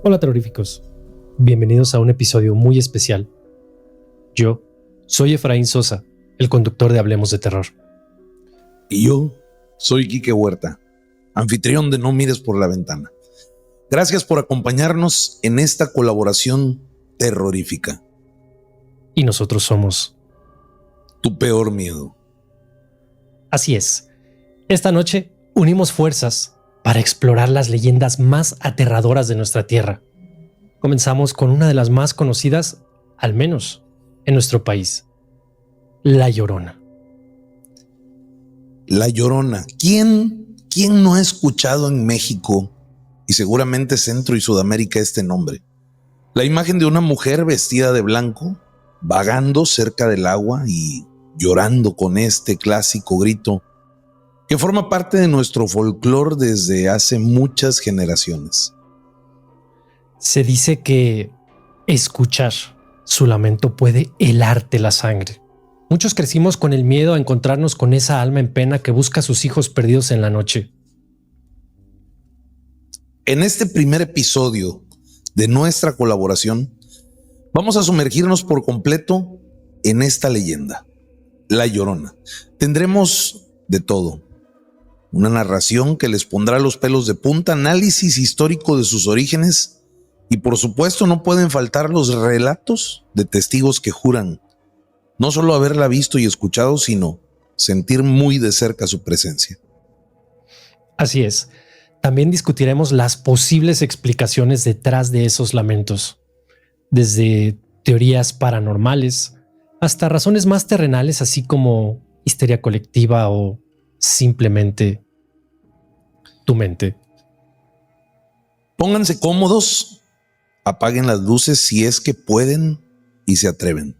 Hola terroríficos, bienvenidos a un episodio muy especial. Yo soy Efraín Sosa, el conductor de Hablemos de Terror. Y yo soy Quique Huerta, anfitrión de No Mires por la Ventana. Gracias por acompañarnos en esta colaboración terrorífica. Y nosotros somos Tu peor miedo. Así es, esta noche unimos fuerzas para explorar las leyendas más aterradoras de nuestra tierra. Comenzamos con una de las más conocidas, al menos en nuestro país, La Llorona. La Llorona. ¿Quién no ha escuchado en México y seguramente Centro y Sudamérica este nombre? La imagen de una mujer vestida de blanco, vagando cerca del agua y llorando con este clásico grito que forma parte de nuestro folclore desde hace muchas generaciones. Se dice que escuchar su lamento puede helarte la sangre. Muchos crecimos con el miedo a encontrarnos con esa alma en pena que busca a sus hijos perdidos en la noche. En este primer episodio de nuestra colaboración, vamos a sumergirnos por completo en esta leyenda, La Llorona. Tendremos de todo. Una narración que les pondrá los pelos de punta, análisis histórico de sus orígenes y por supuesto no pueden faltar los relatos de testigos que juran no solo haberla visto y escuchado, sino sentir muy de cerca su presencia. Así es. También discutiremos las posibles explicaciones detrás de esos lamentos, desde teorías paranormales hasta razones más terrenales, así como histeria colectiva o simplemente tu mente. Pónganse cómodos, apaguen las luces si es que pueden y se atreven.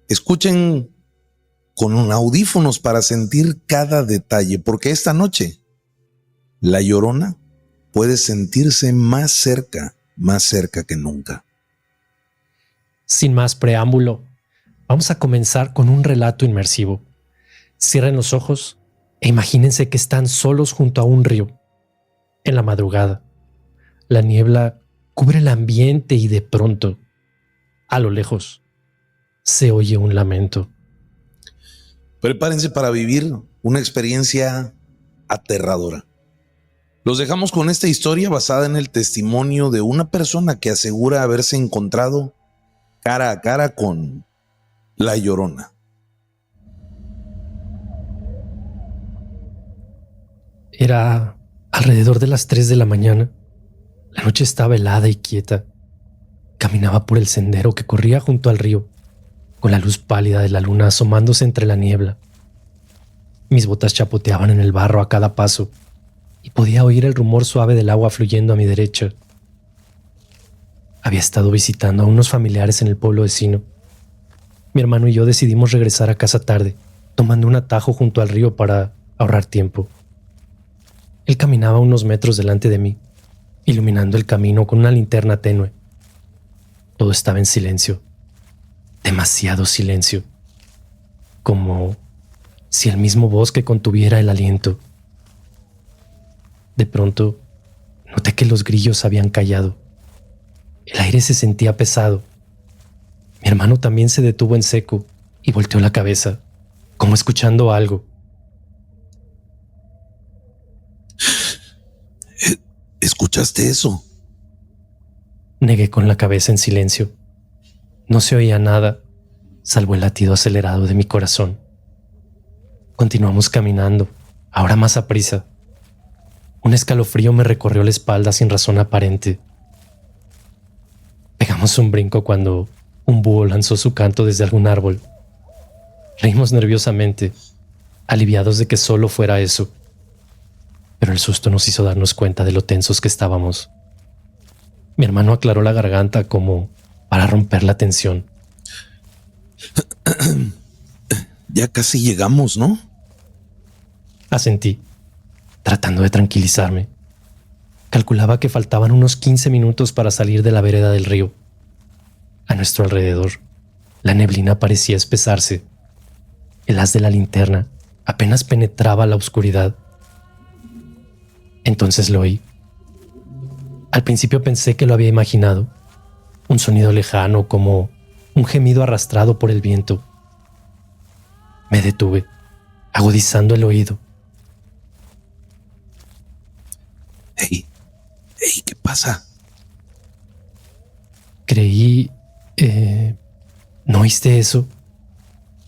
Escuchen con audífonos para sentir cada detalle, porque esta noche La Llorona puede sentirse más cerca que nunca. Sin más preámbulo, vamos a comenzar con un relato inmersivo. Cierren los ojos e imagínense que están solos junto a un río. En la madrugada, la niebla cubre el ambiente y de pronto, a lo lejos, se oye un lamento. Prepárense para vivir una experiencia aterradora. Los dejamos con esta historia basada en el testimonio de una persona que asegura haberse encontrado cara a cara con La Llorona. Era alrededor de las 3 de la mañana. La noche estaba helada y quieta. Caminaba por el sendero que corría junto al río, con la luz pálida de la luna asomándose entre la niebla. Mis botas chapoteaban en el barro a cada paso y podía oír el rumor suave del agua fluyendo a mi derecha. Había estado visitando a unos familiares en el pueblo vecino. Mi hermano y yo decidimos regresar a casa tarde, tomando un atajo junto al río para ahorrar tiempo. Él caminaba unos metros delante de mí, iluminando el camino con una linterna tenue. Todo estaba en silencio, demasiado silencio, como si el mismo bosque contuviera el aliento. De pronto, noté que los grillos habían callado. El aire se sentía pesado. Mi hermano también se detuvo en seco y volteó la cabeza, como escuchando algo. ¿Escuchaste eso? Negué con la cabeza en silencio. No se oía nada, salvo el latido acelerado de mi corazón. Continuamos caminando, ahora más aprisa. Un escalofrío me recorrió la espalda sin razón aparente. Pegamos un brinco cuando un búho lanzó su canto desde algún árbol. Reímos nerviosamente, aliviados de que solo fuera eso. Pero el susto nos hizo darnos cuenta de lo tensos que estábamos. Mi hermano aclaró la garganta como para romper la tensión. Ya casi llegamos, ¿no? Asentí, tratando de tranquilizarme. Calculaba que faltaban unos 15 minutos para salir de la vereda del río. A nuestro alrededor, la neblina parecía espesarse. El haz de la linterna apenas penetraba la oscuridad. Entonces lo oí. Al principio pensé que lo había imaginado, un sonido lejano como un gemido arrastrado por el viento. Me detuve, agudizando el oído. Hey, ¿qué pasa? Creí... ¿No oíste eso?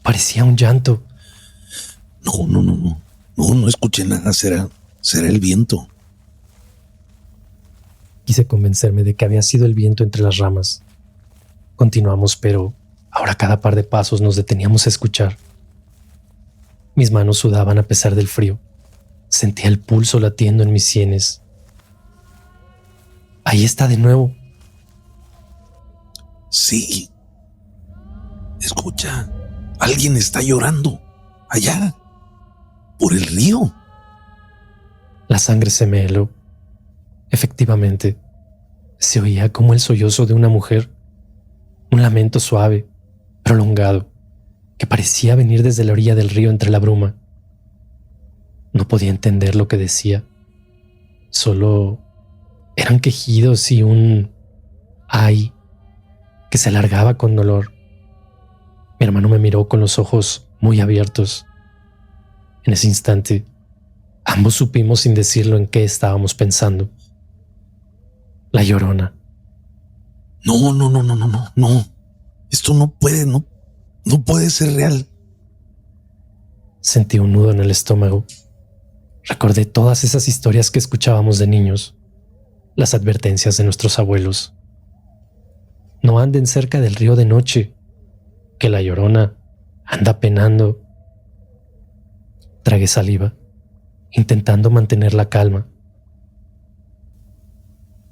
Parecía un llanto. No escuché nada. Será el viento. Quise convencerme de que había sido el viento entre las ramas. Continuamos, pero ahora cada par de pasos nos deteníamos a escuchar. Mis manos sudaban a pesar del frío. Sentía el pulso latiendo en mis sienes. Ahí está de nuevo. Sí. Escucha, alguien está llorando. Allá, por el río. La sangre se me heló. Efectivamente, se oía como el sollozo de una mujer, un lamento suave, prolongado, que parecía venir desde la orilla del río entre la bruma. No podía entender lo que decía. Solo eran quejidos y un ay que se alargaba con dolor. Mi hermano me miró con los ojos muy abiertos. En ese instante, ambos supimos sin decirlo en qué estábamos pensando. La Llorona. No. Esto no puede ser real. Sentí un nudo en el estómago. Recordé todas esas historias que escuchábamos de niños, las advertencias de nuestros abuelos. No anden cerca del río de noche, que la Llorona anda penando. Tragué saliva, intentando mantener la calma.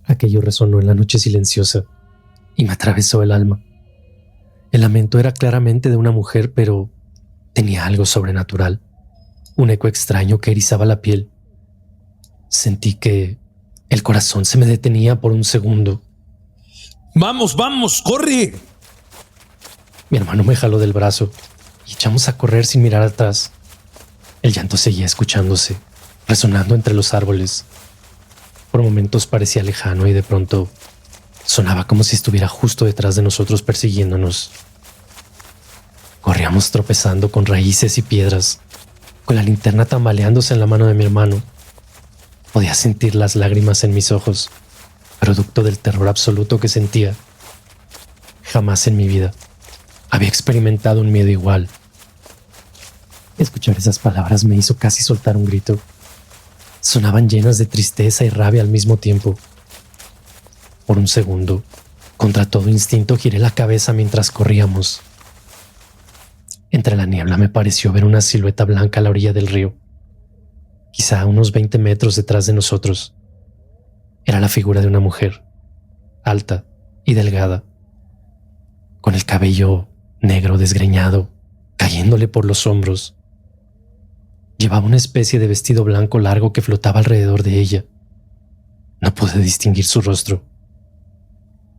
Aquello resonó en la noche silenciosa y me atravesó el alma. El lamento era claramente de una mujer, pero tenía algo sobrenatural, un eco extraño que erizaba la piel. Sentí que el corazón se me detenía por un segundo. Vamos, corre. Mi hermano me jaló del brazo y echamos a correr sin mirar atrás. El llanto seguía escucándose, resonando entre los árboles. Por momentos parecía lejano y de pronto sonaba como si estuviera justo detrás de nosotros persiguiéndonos. Corríamos tropezando con raíces y piedras, con la linterna tambaleándose en la mano de mi hermano. Podía sentir las lágrimas en mis ojos, producto del terror absoluto que sentía. Jamás en mi vida había experimentado un miedo igual. Escuchar esas palabras me hizo casi soltar un grito. Sonaban llenas de tristeza y rabia al mismo tiempo. Por un segundo, contra todo instinto, giré la cabeza mientras corríamos. Entre la niebla me pareció ver una silueta blanca a la orilla del río, quizá a unos 20 metros detrás de nosotros. Era la figura de una mujer, alta y delgada, con el cabello negro desgreñado, cayéndole por los hombros. Llevaba una especie de vestido blanco largo que flotaba alrededor de ella. No pude distinguir su rostro,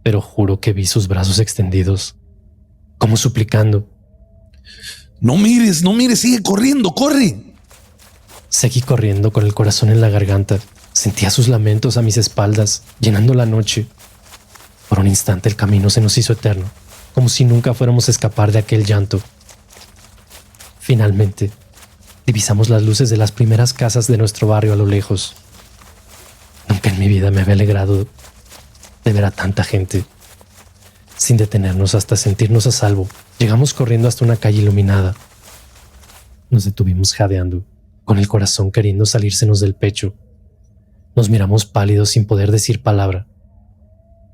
pero juro que vi sus brazos extendidos, como suplicando. No mires, sigue corriendo, corre. Seguí corriendo con el corazón en la garganta. Sentía sus lamentos a mis espaldas, llenando la noche. Por un instante el camino se nos hizo eterno, como si nunca fuéramos a escapar de aquel llanto. Finalmente, divisamos las luces de las primeras casas de nuestro barrio a lo lejos. Nunca en mi vida me había alegrado de ver a tanta gente. Sin detenernos hasta sentirnos a salvo, llegamos corriendo hasta una calle iluminada. Nos detuvimos jadeando, con el corazón queriendo salírsenos del pecho. Nos miramos pálidos sin poder decir palabra.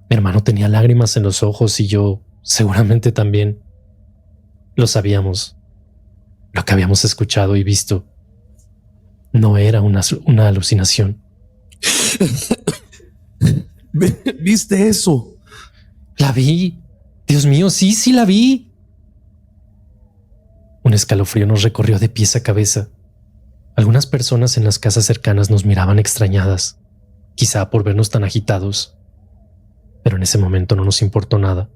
Mi hermano tenía lágrimas en los ojos y yo, seguramente también. Lo sabíamos. Lo que habíamos escuchado y visto no era una alucinación. ¿Viste eso? La vi. Dios mío, sí la vi. Un escalofrío nos recorrió de pies a cabeza. Algunas personas en las casas cercanas nos miraban extrañadas, quizá por vernos tan agitados. Pero en ese momento no nos importó nada.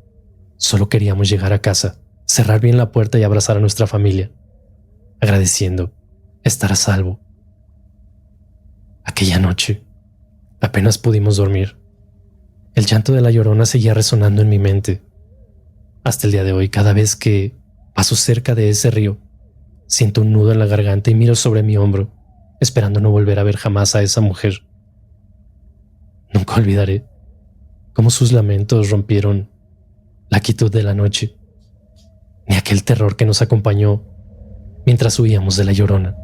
Solo queríamos llegar a casa, cerrar bien la puerta y abrazar a nuestra familia, agradeciendo estar a salvo. Aquella noche apenas pudimos dormir. El llanto de la Llorona seguía resonando en mi mente. Hasta el día de hoy, cada vez que paso cerca de ese río, siento un nudo en la garganta y miro sobre mi hombro, esperando no volver a ver jamás a esa mujer. Nunca olvidaré cómo sus lamentos rompieron la quietud de la noche, ni aquel terror que nos acompañó mientras huíamos de la Llorona.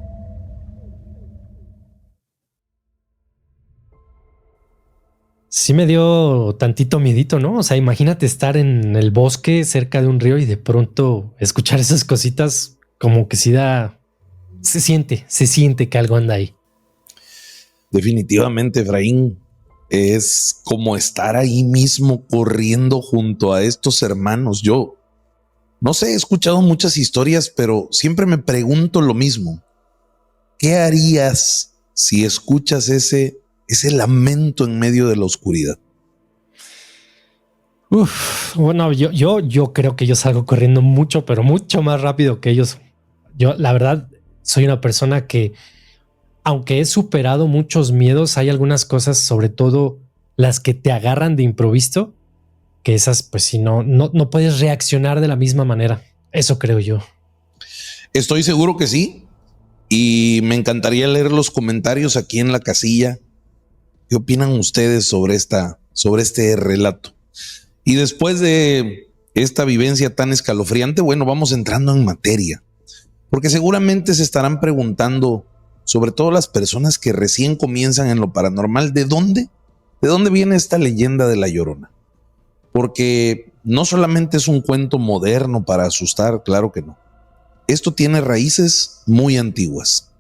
Sí me dio tantito miedito, ¿no? O sea, imagínate estar en el bosque cerca de un río y de pronto escuchar esas cositas, como que sí da, se siente que algo anda ahí. Definitivamente, Efraín, es como estar ahí mismo corriendo junto a estos hermanos. Yo no sé, he escuchado muchas historias, pero siempre me pregunto lo mismo. ¿Qué harías si escuchas ese lamento en medio de la oscuridad? Bueno, yo creo que yo salgo corriendo mucho, pero mucho más rápido que ellos. Yo, la verdad, soy una persona que, aunque he superado muchos miedos, hay algunas cosas, sobre todo las que te agarran de improviso, que esas, pues si no puedes reaccionar de la misma manera. Eso creo yo. Estoy seguro que sí. Y me encantaría leer los comentarios aquí en la casilla. ¿Qué opinan ustedes sobre este relato? Y después de esta vivencia tan escalofriante, bueno, vamos entrando en materia. Porque seguramente se estarán preguntando, sobre todo las personas que recién comienzan en lo paranormal, ¿de dónde? ¿De dónde viene esta leyenda de La Llorona? Porque no solamente es un cuento moderno para asustar, claro que no. Esto tiene raíces muy antiguas.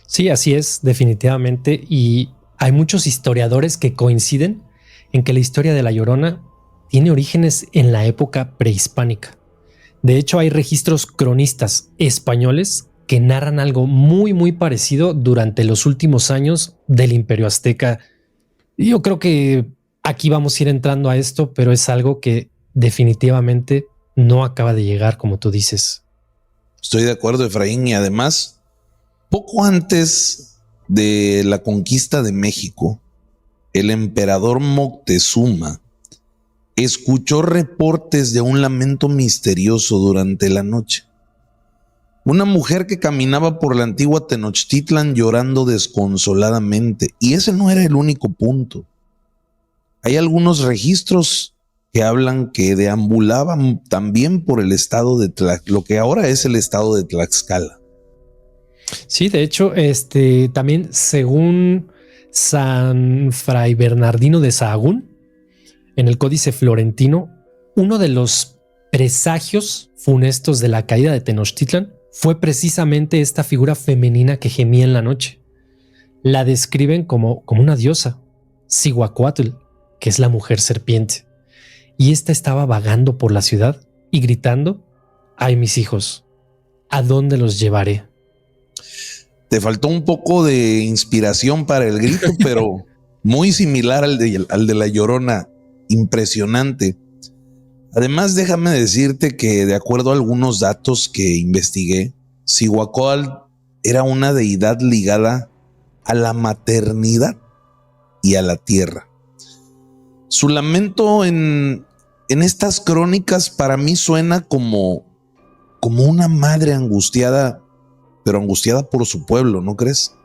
Sí, así es, definitivamente. Y hay muchos historiadores que coinciden en que la historia de La Llorona tiene orígenes en la época prehispánica. De hecho, hay registros cronistas españoles que narran algo muy parecido durante los últimos años del Imperio Azteca. Y yo creo que aquí vamos a ir entrando a esto, pero es algo que definitivamente no acaba de llegar, como tú dices. Estoy de acuerdo, Efraín, y además, poco antes de la conquista de México, el emperador Moctezuma escuchó reportes de un lamento misterioso durante la noche. Una mujer que caminaba por la antigua Tenochtitlan llorando desconsoladamente. Y ese no era el único punto. Hay algunos registros que hablan que deambulaban también por el estado de lo que ahora es el estado de Tlaxcala. Sí, de hecho, también según San Fray Bernardino de Sahagún, en el Códice Florentino, uno de los presagios funestos de la caída de Tenochtitlan fue precisamente esta figura femenina que gemía en la noche. La describen como una diosa, Cihuacóatl, que es la mujer serpiente. Y esta estaba vagando por la ciudad y gritando: ¡ay, mis hijos! ¿A dónde los llevaré? Te faltó un poco de inspiración para el grito, pero muy similar al de La Llorona. Impresionante. Además, déjame decirte que de acuerdo a algunos datos que investigué, Cihuacóatl era una deidad ligada a la maternidad y a la tierra. Su lamento en estas crónicas para mí suena como una madre angustiada, pero angustiada por su pueblo, ¿no crees?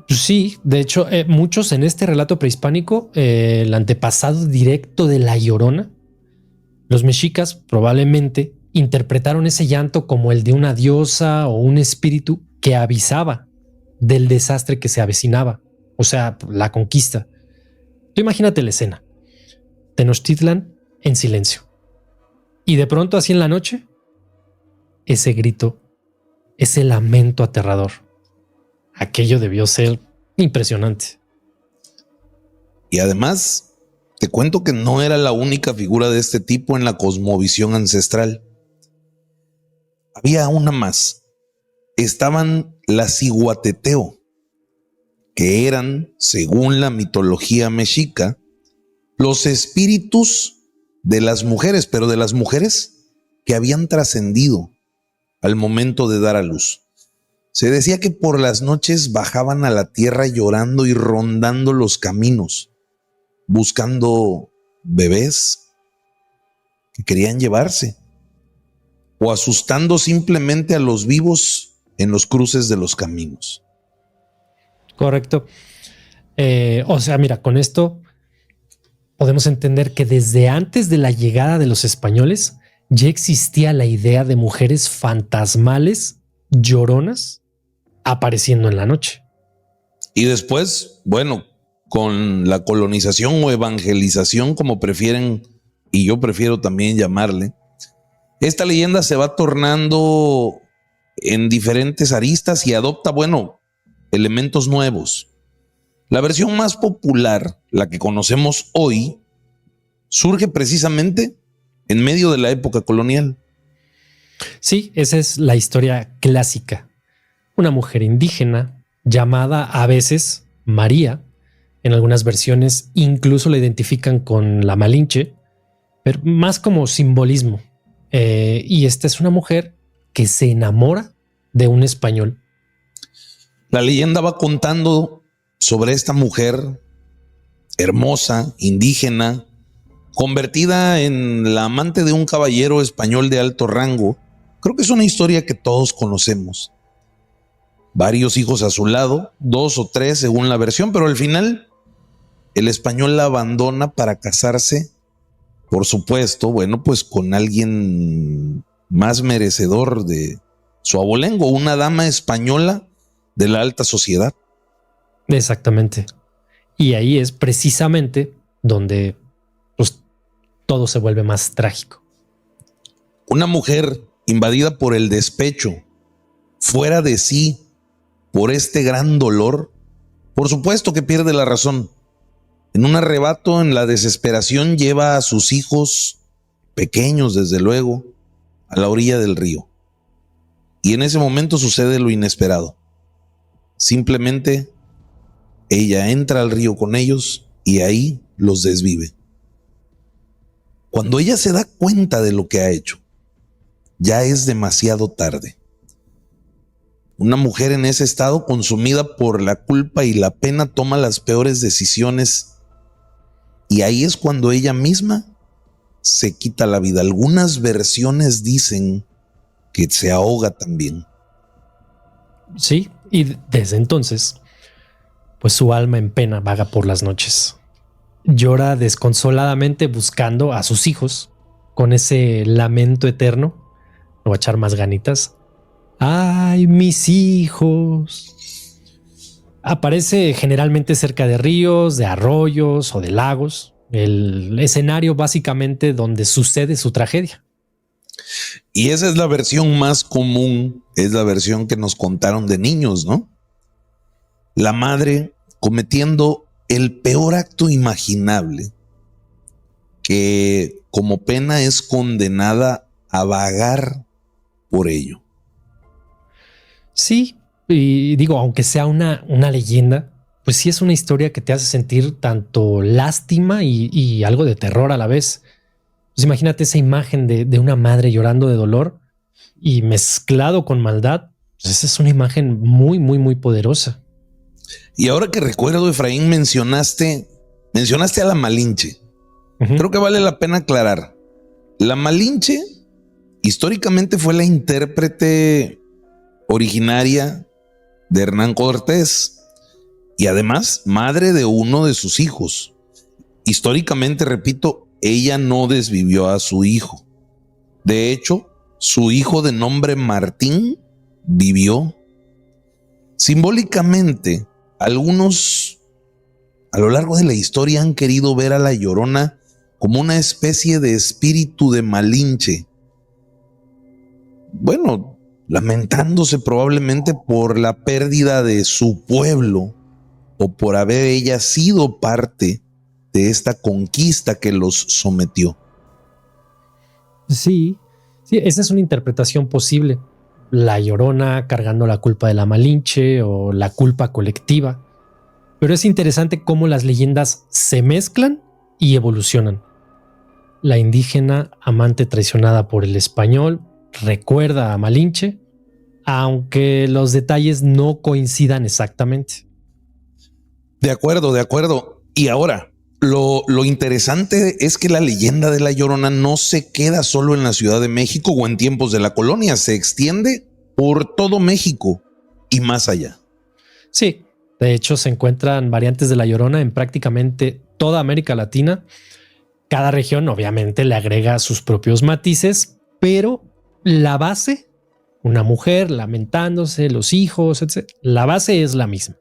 Sí, de hecho, muchos en este relato prehispánico, el antepasado directo de La Llorona, los mexicas probablemente interpretaron ese llanto como el de una diosa o un espíritu que avisaba del desastre que se avecinaba, o sea, la conquista. Tú imagínate la escena: Tenochtitlan en silencio. Y de pronto, así en la noche, ese grito, ese lamento aterrador. Aquello debió ser impresionante. Y además, te cuento que no era la única figura de este tipo en la cosmovisión ancestral. Había una más. Estaban las Ciguateteo, que eran, según la mitología mexica, los espíritus de las mujeres, pero de las mujeres que habían trascendido al momento de dar a luz. Se decía que por las noches bajaban a la tierra llorando y rondando los caminos. buscando bebés que querían llevarse o asustando simplemente a los vivos en los cruces de los caminos. Correcto. O sea, mira, con esto podemos entender que desde antes de la llegada de los españoles ya existía la idea de mujeres fantasmales, lloronas, apareciendo en la noche. Y después, bueno, con la colonización o evangelización, como prefieren, y yo prefiero también llamarle, esta leyenda se va tornando en diferentes aristas y adopta, bueno, elementos nuevos. La versión más popular, la que conocemos hoy, surge precisamente en medio de la época colonial. Sí, esa es la historia clásica. Una mujer indígena llamada a veces María, en algunas versiones incluso la identifican con la Malinche, pero más como simbolismo. Y esta es una mujer que se enamora de un español. La leyenda va contando sobre esta mujer hermosa, indígena, convertida en la amante de un caballero español de alto rango. Creo que es una historia que todos conocemos. Varios hijos a su lado, 2 o 3 según la versión, pero al final el español la abandona para casarse, por supuesto, bueno, pues con alguien más merecedor de su abolengo, una dama española de la alta sociedad. Exactamente. Y ahí es precisamente donde pues, todo se vuelve más trágico. Una mujer invadida por el despecho, fuera de sí, por este gran dolor, por supuesto que pierde la razón. En un arrebato, en la desesperación, lleva a sus hijos, pequeños desde luego, a la orilla del río. Y en ese momento sucede lo inesperado. Simplemente ella entra al río con ellos y ahí los desvive. Cuando ella se da cuenta de lo que ha hecho, ya es demasiado tarde. Una mujer en ese estado, consumida por la culpa y la pena, toma las peores decisiones y ahí es cuando ella misma se quita la vida. Algunas versiones dicen que se ahoga también. Sí, y desde entonces, pues su alma en pena vaga por las noches. Llora desconsoladamente buscando a sus hijos con ese lamento eterno. No va a echar más ganitas. ¡Ay, mis hijos! Aparece generalmente cerca de ríos, de arroyos o de lagos. El escenario básicamente donde sucede su tragedia. Y esa es la versión más común, es la versión que nos contaron de niños, ¿no? La madre cometiendo el peor acto imaginable, que como pena es condenada a vagar por ello. Sí, y digo, aunque sea una leyenda, pues sí es una historia que te hace sentir tanto lástima y algo de terror a la vez. Pues imagínate esa imagen de una madre llorando de dolor y mezclado con maldad. Pues esa es una imagen muy, muy, muy poderosa. Y ahora que recuerdo, Efraín, mencionaste a la Malinche. Creo que vale la pena aclarar. La Malinche históricamente fue la intérprete originaria de Hernán Cortés y además madre de uno de sus hijos. Históricamente, repito, ella no desvivió a su hijo. De hecho, su hijo de nombre Martín vivió. Simbólicamente, algunos a lo largo de la historia han querido ver a la Llorona como una especie de espíritu de Malinche. Bueno, lamentándose probablemente por la pérdida de su pueblo o por haber ella sido parte de esta conquista que los sometió. Sí, esa es una interpretación posible. La Llorona cargando la culpa de la Malinche o la culpa colectiva. Pero es interesante cómo las leyendas se mezclan y evolucionan. La indígena, amante traicionada por el español, recuerda a Malinche, aunque los detalles no coincidan exactamente. De acuerdo. Y ahora, Lo interesante es que la leyenda de La Llorona no se queda solo en la Ciudad de México o en tiempos de la colonia, se extiende por todo México y más allá. Sí, de hecho se encuentran variantes de La Llorona en prácticamente toda América Latina. Cada región obviamente le agrega sus propios matices, pero la base, una mujer lamentándose, los hijos, etc. La base es la misma.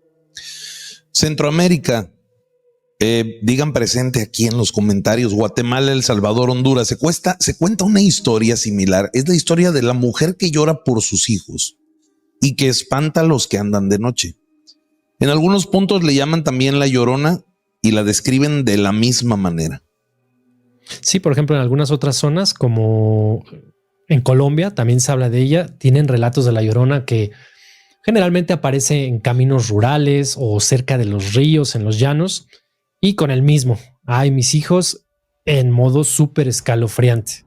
Centroamérica, digan presente aquí en los comentarios. Guatemala, El Salvador, Honduras. Se cuenta una historia similar. Es la historia de la mujer que llora por sus hijos y que espanta a los que andan de noche. En algunos puntos le llaman también La Llorona y la describen de la misma manera. Sí, por ejemplo, en algunas otras zonas, como en Colombia, también se habla de ella. Tienen relatos de La Llorona que generalmente aparece en caminos rurales o cerca de los ríos, en los llanos, y con el mismo, ay, mis hijos, en modo súper escalofriante.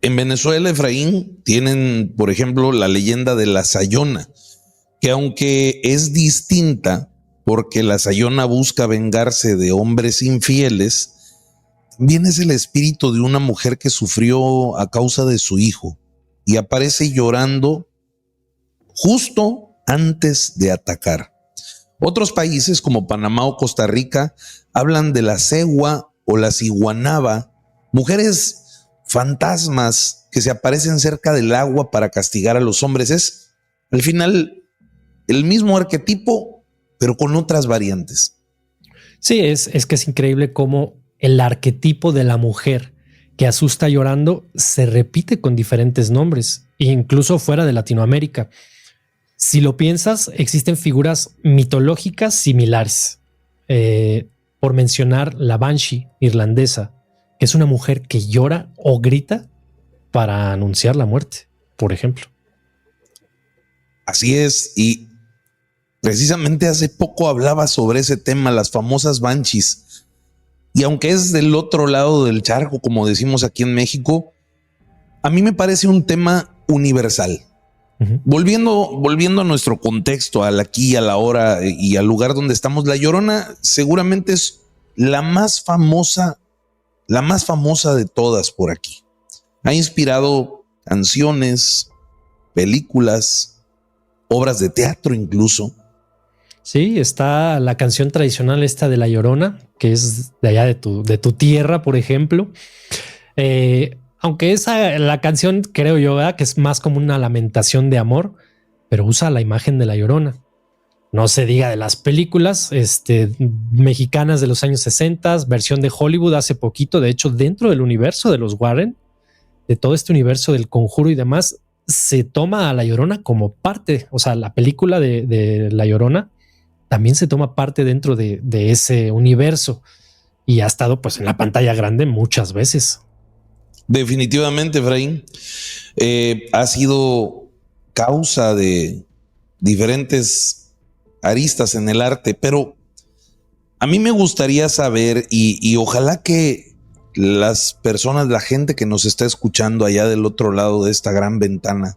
En Venezuela, Efraín, tienen, por ejemplo, la leyenda de la Sayona, que aunque es distinta porque la Sayona busca vengarse de hombres infieles, también es el espíritu de una mujer que sufrió a causa de su hijo y aparece llorando justo antes de atacar. Otros países como Panamá o Costa Rica hablan de la cegua o la ciguanaba, mujeres fantasmas que se aparecen cerca del agua para castigar a los hombres. Es al final el mismo arquetipo, pero con otras variantes. Sí, es que es increíble cómo el arquetipo de la mujer que asusta llorando se repite con diferentes nombres, incluso fuera de Latinoamérica. Si lo piensas, existen figuras mitológicas similares. Por mencionar la Banshee irlandesa, que es una mujer que llora o grita para anunciar la muerte, por ejemplo. Así es, y precisamente hace poco hablaba sobre ese tema, las famosas Banshees. Y aunque es del otro lado del charco, como decimos aquí en México, a mí me parece un tema universal. Uh-huh. Volviendo a nuestro contexto, al aquí, a la hora y al lugar donde estamos, La Llorona seguramente es la más famosa de todas por aquí. Ha inspirado canciones, películas, obras de teatro incluso. Sí, está la canción tradicional esta de La Llorona, que es de allá de tu tierra, por ejemplo. Aunque la canción, creo yo, ¿verdad?, que es más como una lamentación de amor, pero usa la imagen de La Llorona. No se diga de las películas mexicanas de los años 60, versión de Hollywood hace poquito. De hecho, dentro del universo de los Warren, de todo este universo del Conjuro y demás, se toma a La Llorona como parte. O sea, la película de La Llorona también se toma parte dentro de ese universo y ha estado pues en la pantalla grande muchas veces. Definitivamente, Efraín, ha sido causa de diferentes aristas en el arte, pero a mí me gustaría saber y ojalá que las personas, la gente que nos está escuchando allá del otro lado de esta gran ventana,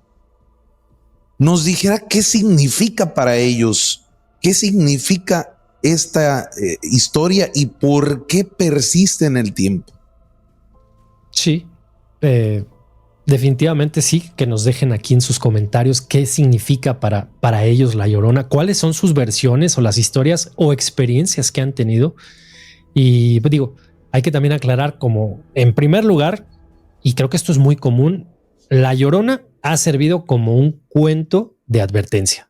nos dijera qué significa para ellos, qué significa esta historia y por qué persiste en el tiempo. Sí, definitivamente sí, que nos dejen aquí en sus comentarios qué significa para ellos La Llorona, cuáles son sus versiones o las historias o experiencias que han tenido. Y pues digo, hay que también aclarar como en primer lugar, y creo que esto es muy común, La Llorona ha servido como un cuento de advertencia.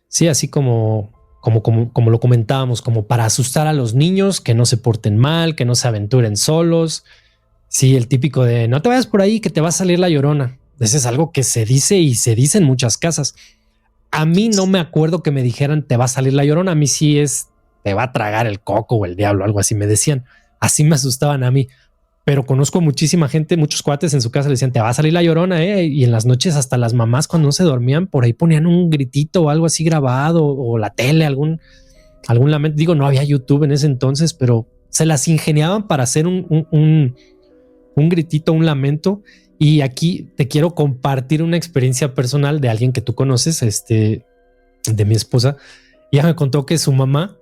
Sí, así como lo comentábamos, como para asustar a los niños, que no se porten mal, que no se aventuren solos. Sí, el típico de no te vayas por ahí que te va a salir La Llorona. Ese es algo que se dice y se dice en muchas casas. A mí no me acuerdo que me dijeran te va a salir La Llorona. A mí sí es te va a tragar el coco o el diablo, algo así me decían. Así me asustaban a mí. Pero conozco muchísima gente, muchos cuates en su casa le decían te va a salir La Llorona, y en las noches hasta las mamás cuando no se dormían por ahí ponían un gritito o algo así grabado o la tele, algún lamento. Digo, no había YouTube en ese entonces, pero se las ingeniaban para hacer un gritito, un lamento. Y aquí te quiero compartir una experiencia personal de alguien que tú conoces, de mi esposa. Ella me contó que su mamá,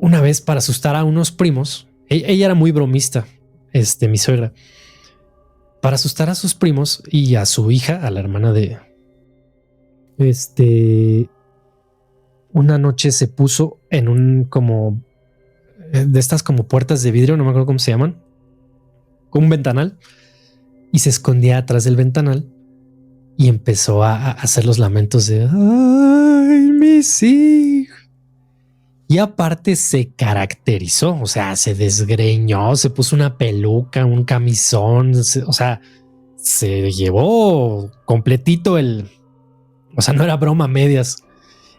una vez para asustar a unos primos, ella era muy bromista, mi suegra, para asustar a sus primos y a su hija, a la hermana de, una noche se puso en un como de estas como puertas de vidrio, no me acuerdo cómo se llaman, con un ventanal, y se escondía atrás del ventanal y empezó a hacer los lamentos de ay, mis hijos. Y aparte se caracterizó, o sea, se desgreñó, se puso una peluca, un camisón, o sea, se llevó completito o sea, no era broma a medias.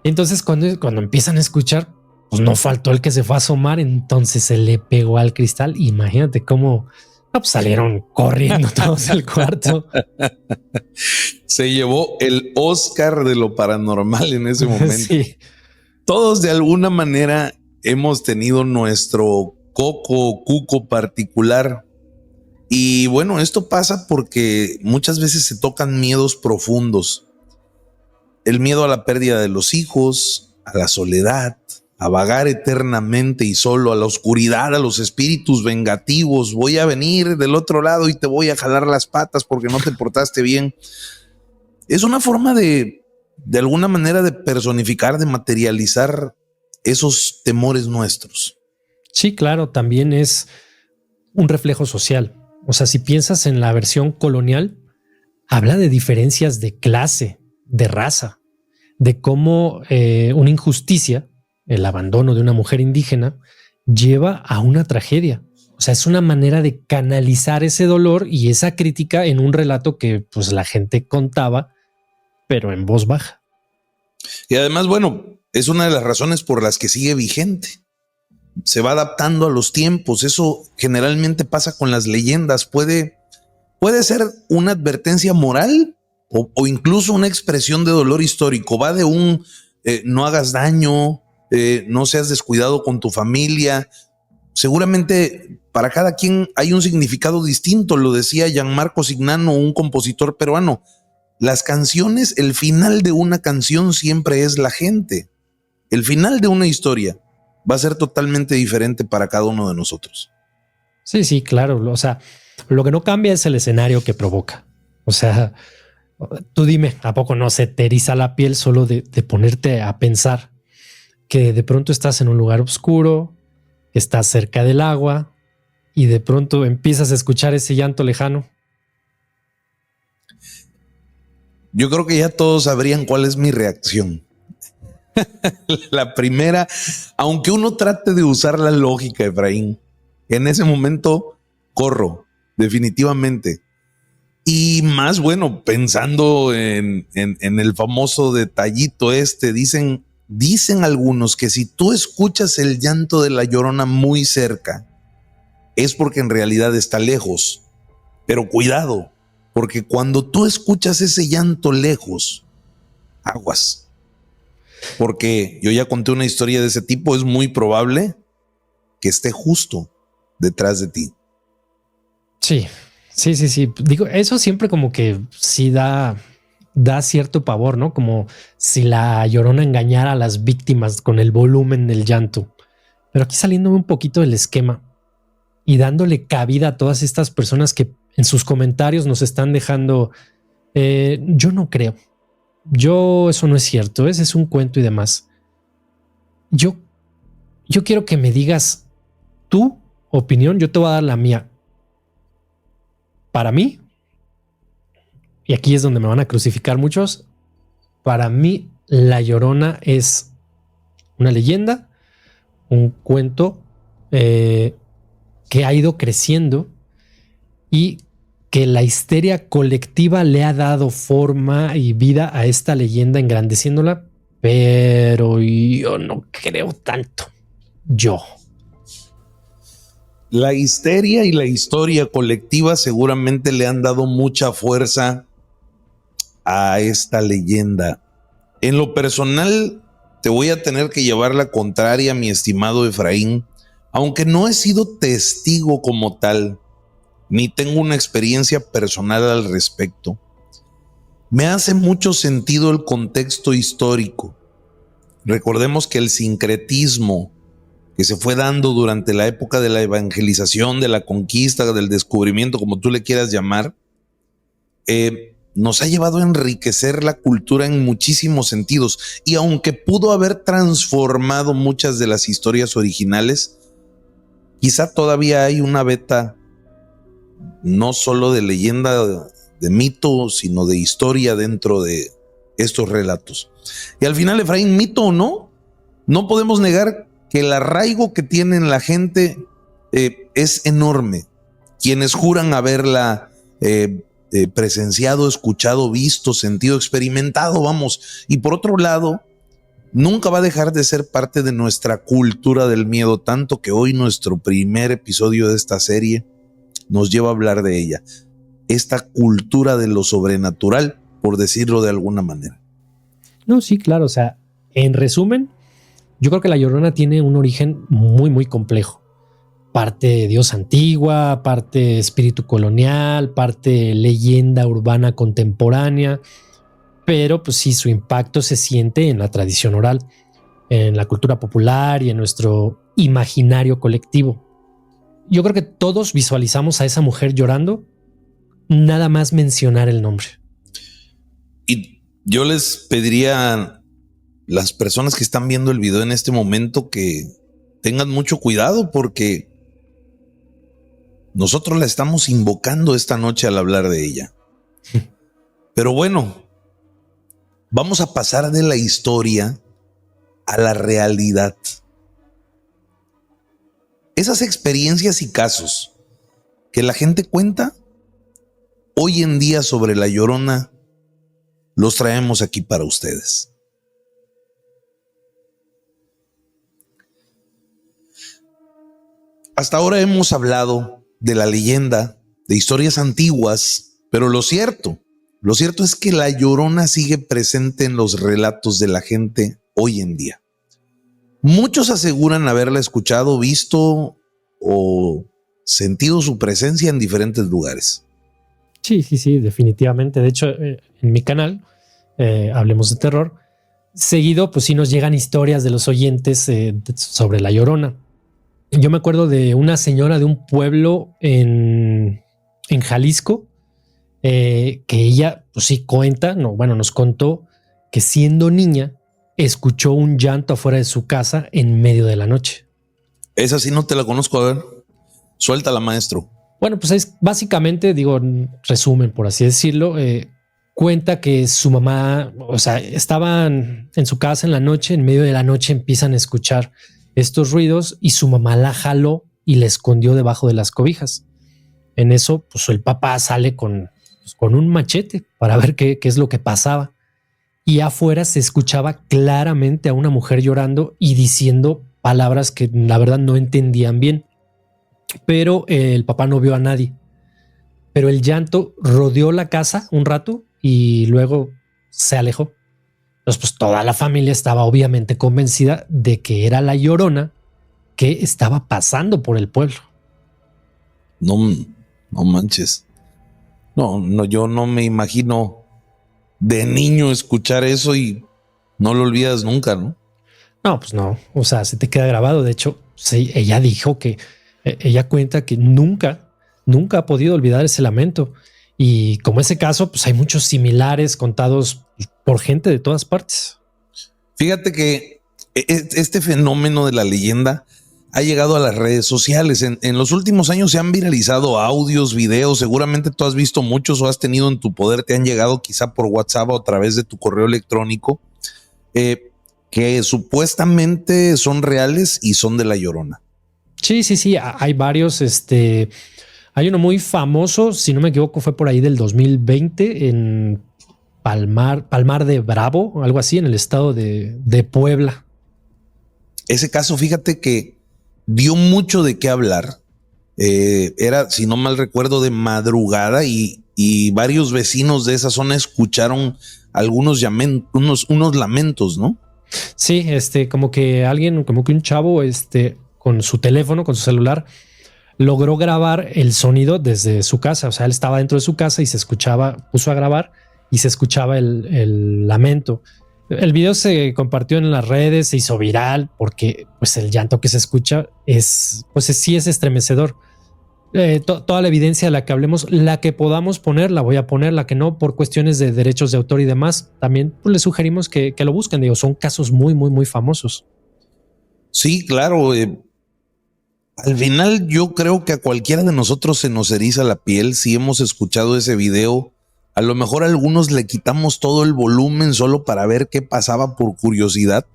Entonces cuando empiezan a escuchar, pues no faltó el que se fue a asomar, entonces se le pegó al cristal. Imagínate cómo pues salieron corriendo todos al cuarto. Se llevó el Oscar de lo paranormal en ese momento. Sí. Todos de alguna manera hemos tenido nuestro cuco particular. Y bueno, esto pasa porque muchas veces se tocan miedos profundos. El miedo a la pérdida de los hijos, a la soledad, a vagar eternamente y solo, a la oscuridad, a los espíritus vengativos. Voy a venir del otro lado y te voy a jalar las patas porque no te portaste bien. Es una forma de alguna manera de personificar, de materializar esos temores nuestros. Sí, claro, también es un reflejo social. O sea, si piensas en la versión colonial, habla de diferencias de clase, de raza, de cómo una injusticia, el abandono de una mujer indígena, lleva a una tragedia. O sea, es una manera de canalizar ese dolor y esa crítica en un relato que pues la gente contaba, pero en voz baja. Y además, bueno, es una de las razones por las que sigue vigente. Se va adaptando a los tiempos. Eso generalmente pasa con las leyendas. Puede ser una advertencia moral o incluso una expresión de dolor histórico. Va de un no hagas daño, no seas descuidado con tu familia. Seguramente para cada quien hay un significado distinto. Lo decía Gianmarco Signano, un compositor peruano. Las canciones, el final de una canción siempre es la gente. El final de una historia va a ser totalmente diferente para cada uno de nosotros. Sí, sí, claro. O sea, lo que no cambia es el escenario que provoca. O sea, tú dime, ¿a poco no se te eriza la piel solo de ponerte a pensar que de pronto estás en un lugar oscuro, estás cerca del agua y de pronto empiezas a escuchar ese llanto lejano? Yo creo que ya todos sabrían cuál es mi reacción. La primera, aunque uno trate de usar la lógica, Efraín, en ese momento corro, definitivamente. Y más, bueno, pensando en el famoso detallito dicen algunos que si tú escuchas el llanto de la Llorona muy cerca, es porque en realidad está lejos. Pero cuidado, porque cuando tú escuchas ese llanto lejos, aguas. Porque yo ya conté una historia de ese tipo, es muy probable que esté justo detrás de ti. Sí. Digo, eso siempre como que sí da cierto pavor, ¿no? Como si la Llorona engañara a las víctimas con el volumen del llanto. Pero aquí saliéndome un poquito del esquema y dándole cabida a todas estas personas que en sus comentarios nos están dejando, yo no creo. Eso no es cierto, ese es un cuento y demás. Yo quiero que me digas tu opinión, yo te voy a dar la mía. Para mí, y aquí es donde me van a crucificar muchos, para mí La Llorona es una leyenda, un cuento que ha ido creciendo y que la histeria colectiva le ha dado forma y vida a esta leyenda, engrandeciéndola, pero yo no creo tanto. La histeria y la historia colectiva seguramente le han dado mucha fuerza a esta leyenda. En lo personal, te voy a tener que llevar la contraria, mi estimado Efraín, aunque no he sido testigo como tal, ni tengo una experiencia personal al respecto. Me hace mucho sentido el contexto histórico. Recordemos que el sincretismo que se fue dando durante la época de la evangelización, de la conquista, del descubrimiento, como tú le quieras llamar, nos ha llevado a enriquecer la cultura en muchísimos sentidos. Y aunque pudo haber transformado muchas de las historias originales, quizá todavía hay una veta no solo de leyenda, de mito, sino de historia dentro de estos relatos. Y al final, Efraín, mito o no, no podemos negar que el arraigo que tiene en la gente es enorme. Quienes juran haberla presenciado, escuchado, visto, sentido, experimentado, vamos. Y por otro lado, nunca va a dejar de ser parte de nuestra cultura del miedo, tanto que hoy nuestro primer episodio de esta serie nos lleva a hablar de ella. Esta cultura de lo sobrenatural, por decirlo de alguna manera. No, sí, claro. O sea, en resumen, yo creo que la Llorona tiene un origen muy, muy complejo. Parte diosa antigua, parte espíritu colonial, parte leyenda urbana contemporánea, pero pues sí, su impacto se siente en la tradición oral, en la cultura popular y en nuestro imaginario colectivo. Yo creo que todos visualizamos a esa mujer llorando, nada más mencionar el nombre. Y yo les pediría a las personas que están viendo el video en este momento que tengan mucho cuidado, porque nosotros la estamos invocando esta noche al hablar de ella. Pero bueno, vamos a pasar de la historia a la realidad. Esas experiencias y casos que la gente cuenta hoy en día sobre la Llorona, los traemos aquí para ustedes. Hasta ahora hemos hablado de la leyenda, de historias antiguas, pero lo cierto es que la Llorona sigue presente en los relatos de la gente hoy en día. Muchos aseguran haberla escuchado, visto o sentido su presencia en diferentes lugares. Sí, definitivamente. De hecho, en mi canal, Hablemos de Terror, seguido, pues sí nos llegan historias de los oyentes sobre la Llorona. Yo me acuerdo de una señora de un pueblo en Jalisco, que ella, pues sí, nos contó que siendo niña escuchó un llanto afuera de su casa en medio de la noche. Esa sí no te la conozco, a ver, suéltala, maestro. Bueno, pues es básicamente, resumen, por así decirlo, cuenta que su mamá, o sea, estaban en su casa en la noche, en medio de la noche empiezan a escuchar estos ruidos y su mamá la jaló y la escondió debajo de las cobijas. En eso, pues el papá sale con un machete para ver qué es lo que pasaba. Y afuera se escuchaba claramente a una mujer llorando y diciendo palabras que la verdad no entendían bien. Pero el papá no vio a nadie. Pero el llanto rodeó la casa un rato y luego se alejó. Entonces, pues toda la familia estaba obviamente convencida de que era la Llorona que estaba pasando por el pueblo. No manches. No, yo no me imagino de niño escuchar eso y no lo olvidas nunca, ¿no? No, pues no. O sea, se te queda grabado. De hecho, sí, ella dijo que ella cuenta que nunca ha podido olvidar ese lamento. Y como ese caso, pues hay muchos similares contados por gente de todas partes. Fíjate que este fenómeno de la leyenda ha llegado a las redes sociales. En los últimos años se han viralizado audios, videos. Seguramente tú has visto muchos o has tenido en tu poder, te han llegado quizá por WhatsApp o a través de tu correo electrónico, que supuestamente son reales y son de la Llorona. Sí, hay varios. Hay uno muy famoso, si no me equivoco, fue por ahí del 2020 en Palmar de Bravo, algo así, en el estado de Puebla. Ese caso, fíjate que dio mucho de qué hablar. Era, si no mal recuerdo, de madrugada y varios vecinos de esa zona escucharon algunos unos lamentos, ¿no? Sí, como que un chavo, con su teléfono, con su celular, logró grabar el sonido desde su casa. O sea, él estaba dentro de su casa y puso a grabar y se escuchaba el lamento. El video se compartió en las redes, se hizo viral porque pues el llanto que se escucha sí es estremecedor. Toda la evidencia de la que hablemos, la que podamos poner, la voy a poner, la que no, por cuestiones de derechos de autor y demás, también pues, les sugerimos que lo busquen. Digo, son casos muy, muy, muy famosos. Sí, claro. Al final yo creo que a cualquiera de nosotros se nos eriza la piel si hemos escuchado ese video. A lo mejor a algunos le quitamos todo el volumen solo para ver qué pasaba por curiosidad,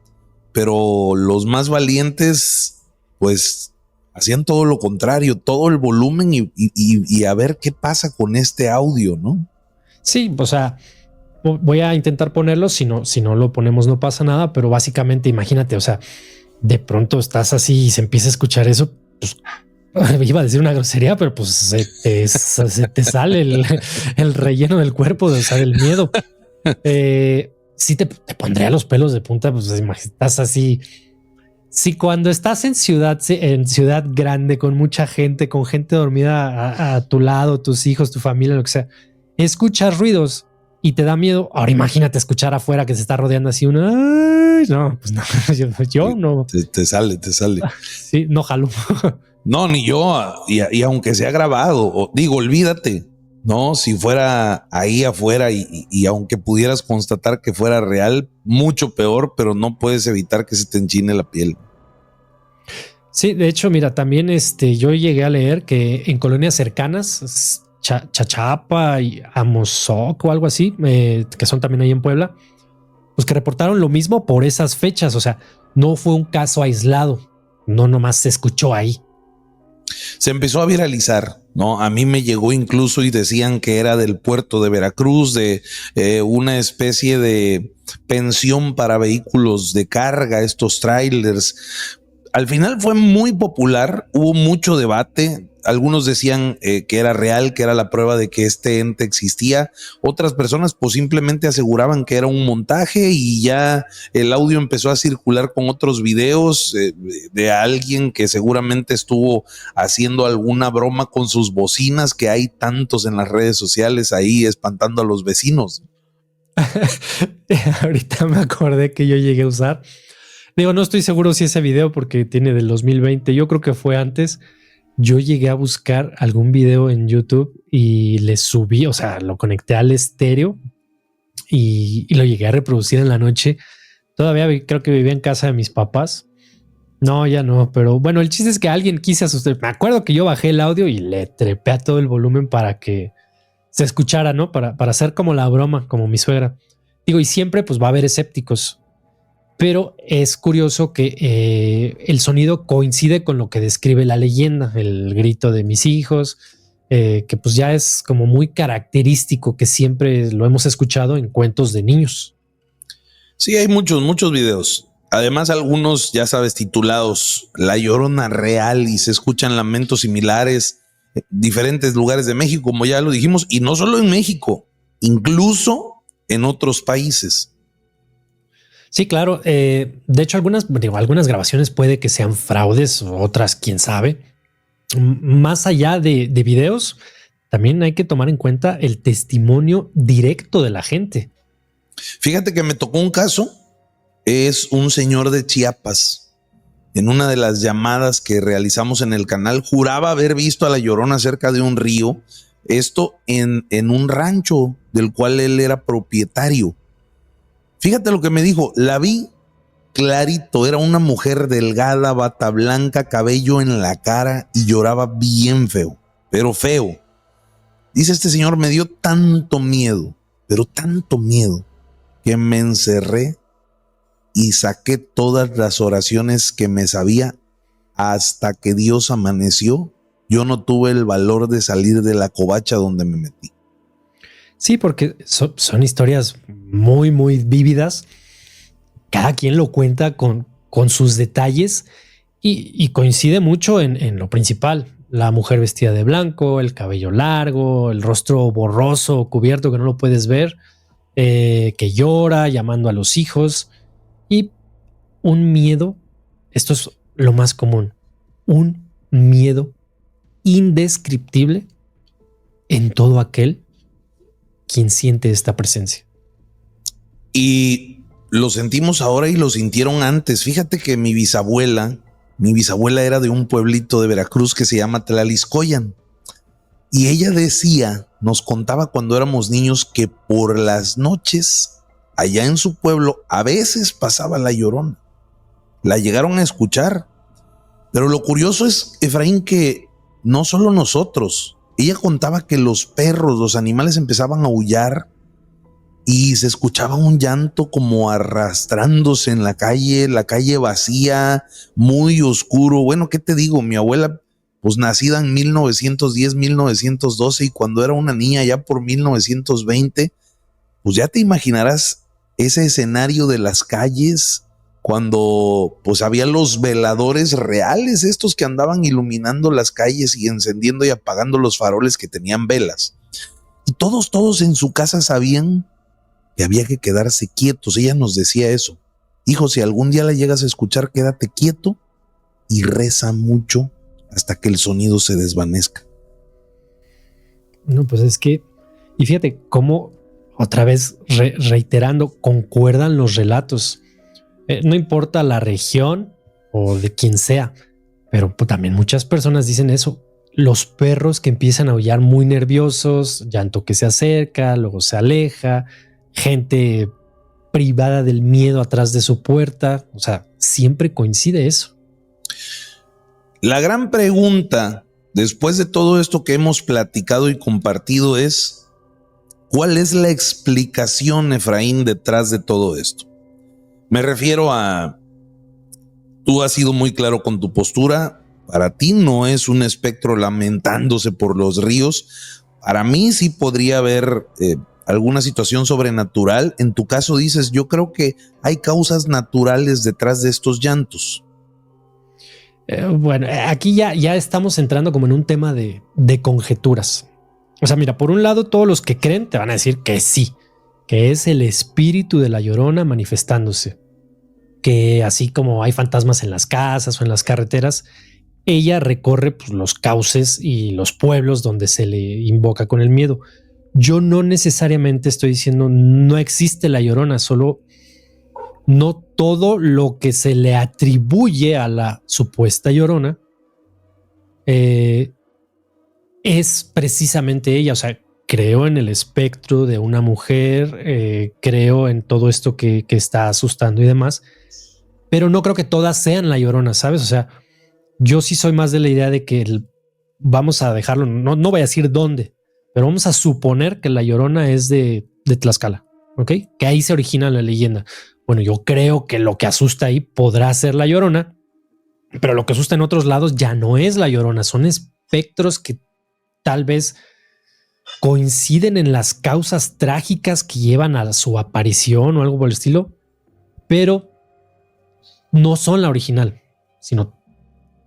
pero los más valientes pues hacían todo lo contrario, todo el volumen y a ver qué pasa con este audio, ¿no? Sí, o sea, voy a intentar ponerlo, si no lo ponemos no pasa nada, pero básicamente imagínate, o sea, de pronto estás así y se empieza a escuchar eso, pues iba a decir una grosería, pero pues se te sale el relleno del cuerpo, o sea, del miedo. Sí te pondría los pelos de punta, pues estás así. Si cuando estás en ciudad grande, con mucha gente, con gente dormida a tu lado, tus hijos, tu familia, lo que sea, escuchas ruidos y te da miedo. Ahora imagínate escuchar afuera que se está rodeando así una. Ay, no, pues no, yo no. Te sale. Sí, no jalo. No, ni yo, y aunque sea grabado, digo, olvídate, ¿no? Si fuera ahí afuera y aunque pudieras constatar que fuera real, mucho peor, pero no puedes evitar que se te enchine la piel. Sí, de hecho, mira, también yo llegué a leer que en colonias cercanas, Chachapa y Amozoc o algo así, que son también ahí en Puebla, pues que reportaron lo mismo por esas fechas. O sea, no fue un caso aislado, no nomás se escuchó ahí. Se empezó a viralizar, ¿no? A mí me llegó incluso y decían que era del puerto de Veracruz, de una especie de pensión para vehículos de carga, estos trailers. Al final fue muy popular, hubo mucho debate. Algunos decían que era real, que era la prueba de que este ente existía. Otras personas pues simplemente aseguraban que era un montaje y ya el audio empezó a circular con otros videos de alguien que seguramente estuvo haciendo alguna broma con sus bocinas, que hay tantos en las redes sociales ahí espantando a los vecinos. Ahorita me acordé que yo llegué a usar. Digo, no estoy seguro si ese video porque tiene del 2020. Yo creo que fue antes. Yo llegué a buscar algún video en YouTube y le subí, o sea, lo conecté al estéreo y lo llegué a reproducir en la noche. Todavía creo que vivía en casa de mis papás. No, ya no, pero bueno, el chiste es que alguien quise asustar. Me acuerdo que yo bajé el audio y le trepé a todo el volumen para que se escuchara, ¿no? Para hacer como la broma, como mi suegra. Digo, y siempre pues va a haber escépticos, pero es curioso que el sonido coincide con lo que describe la leyenda, el grito de mis hijos, que pues ya es como muy característico, que siempre lo hemos escuchado en cuentos de niños. Sí, hay muchos videos. Además, algunos, ya sabes, titulados La Llorona Real, y se escuchan lamentos similares en diferentes lugares de México, como ya lo dijimos, y no solo en México, incluso en otros países. Sí, claro. De hecho, algunas grabaciones puede que sean fraudes, otras quién sabe. Más allá de videos, también hay que tomar en cuenta el testimonio directo de la gente. Fíjate que me tocó un caso, es un señor de Chiapas. En una de las llamadas que realizamos en el canal, juraba haber visto a la Llorona cerca de un río, esto en un rancho del cual él era propietario. Fíjate lo que me dijo, la vi clarito, era una mujer delgada, bata blanca, cabello en la cara y lloraba bien feo, pero feo. Dice este señor, me dio tanto miedo, pero tanto miedo, que me encerré y saqué todas las oraciones que me sabía hasta que Dios amaneció. Yo no tuve el valor de salir de la covacha donde me metí. Sí, porque son historias muy, muy vívidas. Cada quien lo cuenta con sus detalles y coincide mucho en lo principal. La mujer vestida de blanco, el cabello largo, el rostro borroso, cubierto que no lo puedes ver, que llora llamando a los hijos y un miedo. Esto es lo más común. Un miedo indescriptible en todo aquel quien siente esta presencia. Y lo sentimos ahora y lo sintieron antes. Fíjate que mi bisabuela era de un pueblito de Veracruz que se llama Tlaliscoyan. Y ella nos contaba cuando éramos niños que por las noches, allá en su pueblo, a veces pasaba la Llorona. La llegaron a escuchar. Pero lo curioso es, Efraín, que no solo nosotros. Ella contaba que los perros, los animales empezaban a aullar y se escuchaba un llanto como arrastrándose en la calle vacía, muy oscuro. Bueno, ¿qué te digo? Mi abuela, pues nacida en 1910, 1912, y cuando era una niña ya por 1920, pues ya te imaginarás ese escenario de las calles cuando pues había los veladores reales, estos que andaban iluminando las calles y encendiendo y apagando los faroles que tenían velas. Y todos en su casa sabían que había que quedarse quietos. Ella nos decía eso: hijo, si algún día la llegas a escuchar, quédate quieto y reza mucho hasta que el sonido se desvanezca. No, pues es que, y fíjate cómo otra vez reiterando, concuerdan los relatos. No importa la región o de quien sea, pero pues, también muchas personas dicen eso. Los perros que empiezan a aullar muy nerviosos, llanto que se acerca, luego se aleja, gente privada del miedo atrás de su puerta. O sea, siempre coincide eso. La gran pregunta, después de todo esto que hemos platicado y compartido, es: ¿cuál es la explicación, Efraín, detrás de todo esto? Me refiero a, tú has sido muy claro con tu postura. Para ti no es un espectro lamentándose por los ríos. Para mí sí podría haber alguna situación sobrenatural. En tu caso dices, yo creo que hay causas naturales detrás de estos llantos. Bueno, aquí ya estamos entrando como en un tema de conjeturas. O sea, mira, por un lado, todos los que creen te van a decir que sí, que es el espíritu de la Llorona manifestándose, que así como hay fantasmas en las casas o en las carreteras, ella recorre pues, los cauces y los pueblos donde se le invoca con el miedo. Yo no necesariamente estoy diciendo no existe la Llorona, solo no todo lo que se le atribuye a la supuesta Llorona es precisamente ella. O sea, creo en el espectro de una mujer, creo en todo esto que está asustando y demás, pero no creo que todas sean la Llorona, ¿sabes? O sea, yo sí soy más de la idea de que vamos a dejarlo, no voy a decir dónde, pero vamos a suponer que la Llorona es de Tlaxcala, ¿ok? Que ahí se origina la leyenda. Bueno, yo creo que lo que asusta ahí podrá ser la Llorona, pero lo que asusta en otros lados ya no es la Llorona, son espectros que tal vez coinciden en las causas trágicas que llevan a su aparición o algo por el estilo, pero no son la original, sino